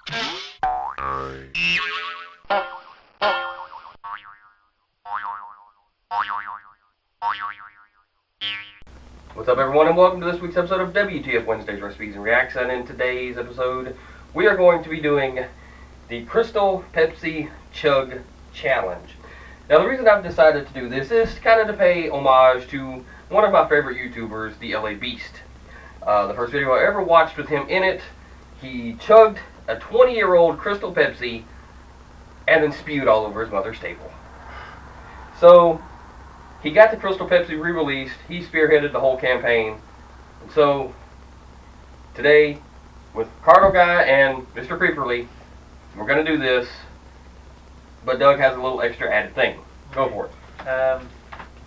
What's up, everyone, and welcome to this week's episode of WTF Wednesday's Recipes and Reacts. And in today's episode, we are going to be doing the Crystal Pepsi Chug Challenge. Now, the reason I've decided to do this is kind of to pay homage to one of my favorite YouTubers, the LA Beast. The first video I ever watched with him in it, he chugged a 20-year-old Crystal Pepsi and then spewed all over his mother's table. So he got the Crystal Pepsi re-released. He spearheaded the whole campaign. And so today, with Cardinal Guy and Mr. Creeperly, we're going to do this. But Doug has a little extra added thing. Go for it.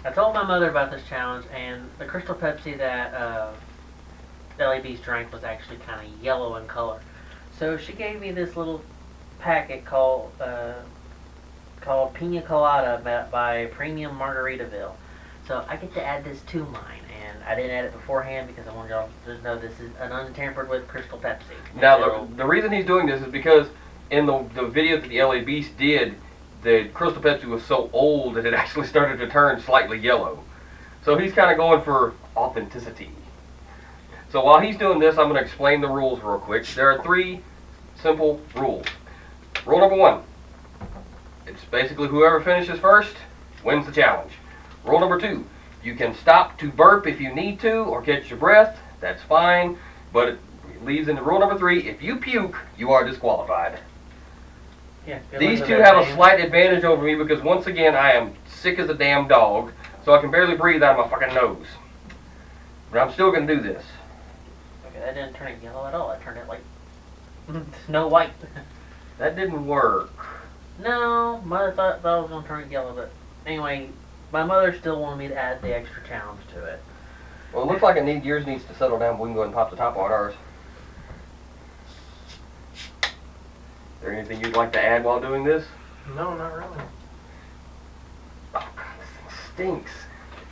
I told my mother about this challenge, and the Crystal Pepsi that LA Beast drank was actually kind of yellow in color. So she gave me this little packet called Pina Colada by Premium Margaritaville. So I get to add this to mine, and I didn't add it beforehand because I wanted y'all to know this is an untampered with Crystal Pepsi. Now, the reason he's doing this is because in the video that the LA Beast did, the Crystal Pepsi was so old that it actually started to turn slightly yellow. So he's kind of going for authenticity. So while he's doing this, I'm going to explain the rules real quick. There are 3 simple rules. Rule number 1. It's basically whoever finishes first wins the challenge. Rule number 2. You can stop to burp if you need to or catch your breath. That's fine. But it leads into rule number 3. If you puke, you are disqualified. Yeah, These two have a slight advantage over me because, once again, I am sick as a damn dog, so I can barely breathe out of my fucking nose. But I'm still going to do this. Okay, that didn't turn it yellow at all. That turned it like Snow White. That didn't work. No, Mother thought I was going to turn it yellow, but anyway, my mother still wanted me to add the extra challenge to it. Well, it looks like yours needs to settle down, but we can go ahead and pop the top on ours. Is there anything you'd like to add while doing this? No, not really. Oh, God, this thing stinks.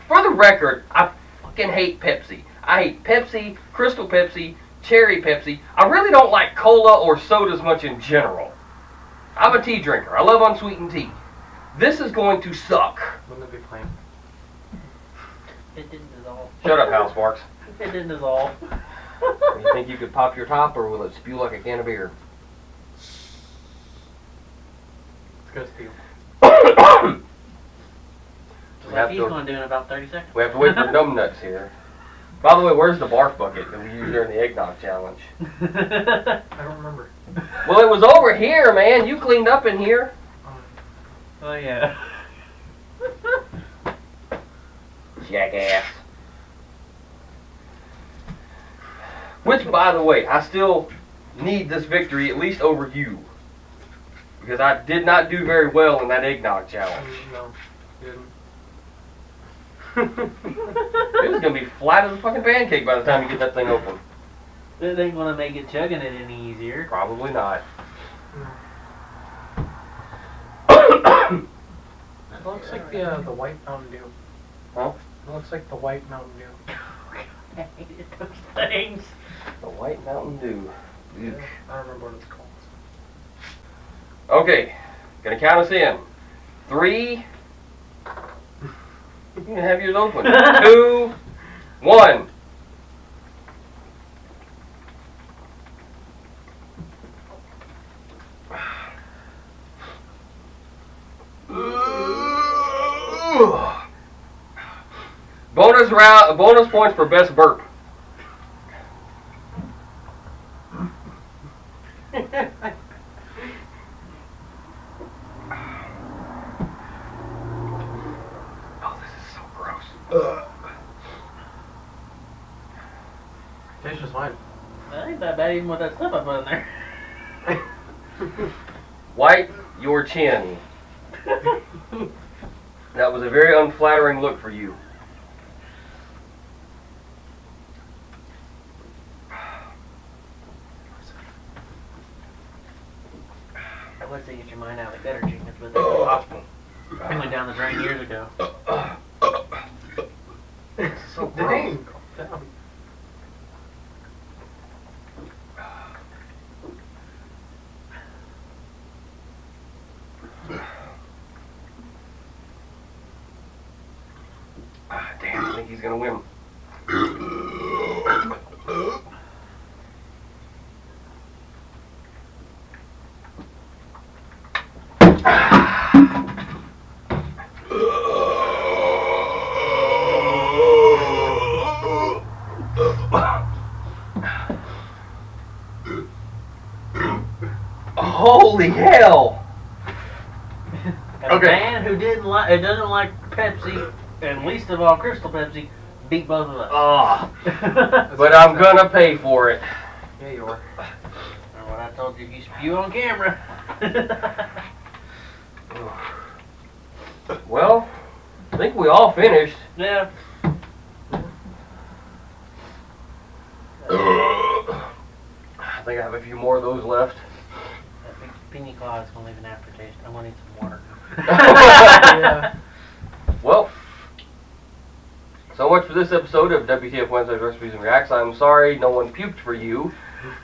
For the record, I fucking hate Pepsi. I hate Pepsi, Crystal Pepsi, Cherry Pepsi. I really don't like cola or sodas much in general. I'm a tea drinker. I love unsweetened tea. This is going to suck. Wouldn't it be plain? It didn't dissolve. Shut up, Hal Sparks. It didn't dissolve. You think you could pop your top, or will it spew like a can of beer? It's good spew. Just like he's going to do in about 30 seconds. We have to wait for numbnuts here. By the way, where's the barf bucket that we used during the eggnog challenge? I don't remember. Well, it was over here, man. You cleaned up in here. Oh, yeah. Jackass. Which, by the way, I still need this victory, at least over you. Because I did not do very well in that eggnog challenge. No, you didn't. It was going to be flat as a fucking pancake by the time you get that thing open. It ain't going to make it chugging it any easier. Probably not. It looks like the white Mountain Dew. Huh? It looks like the white Mountain Dew. I hated those things. The White Mountain Dew. Yeah, I don't remember what it's called. Okay, gonna count us in. 3. You can have yours open. 2, 1. Bonus points for best burp. Tastes just fine. That ain't that bad even with that stuff I put in there. Wipe your chin. That was a very unflattering look for you. I would say get your mind out of the gutter treatments, but that's impossible. I went down the drain years ago. So gross. Damn. he's gonna win. Holy hell! And Okay. a man who doesn't like Pepsi, and least of all Crystal Pepsi, beat both of us. Ah, but I'm gonna pay for it. Yeah, you are. Or what I told you, you spew on camera. Well, I think we all finished. Yeah. I think I have a few more of those left. That big pina colada's gonna leave an aftertaste. I'm gonna need some water. Yeah. Well, so much for this episode of WTF Wednesdays Recipes and Reacts. I'm sorry no one puked for you,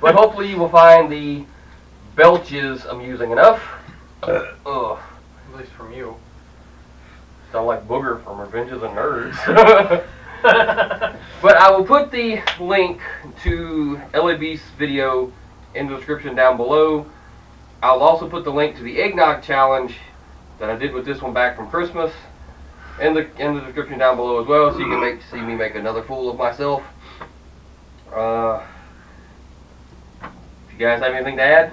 but hopefully you will find the belches amusing enough. Ugh. At least from you. Sound like Booger from Revenge of the Nerds. But I will put the link to LAB's video in the description down below. I'll also put the link to the eggnog challenge that I did with this one back from Christmas in the description down below as well, so you can see me make another fool of myself. If you guys have anything to add?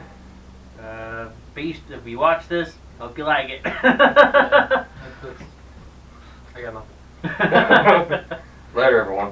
Beast, if you watch this, hope you like it. I got nothing. Later, everyone.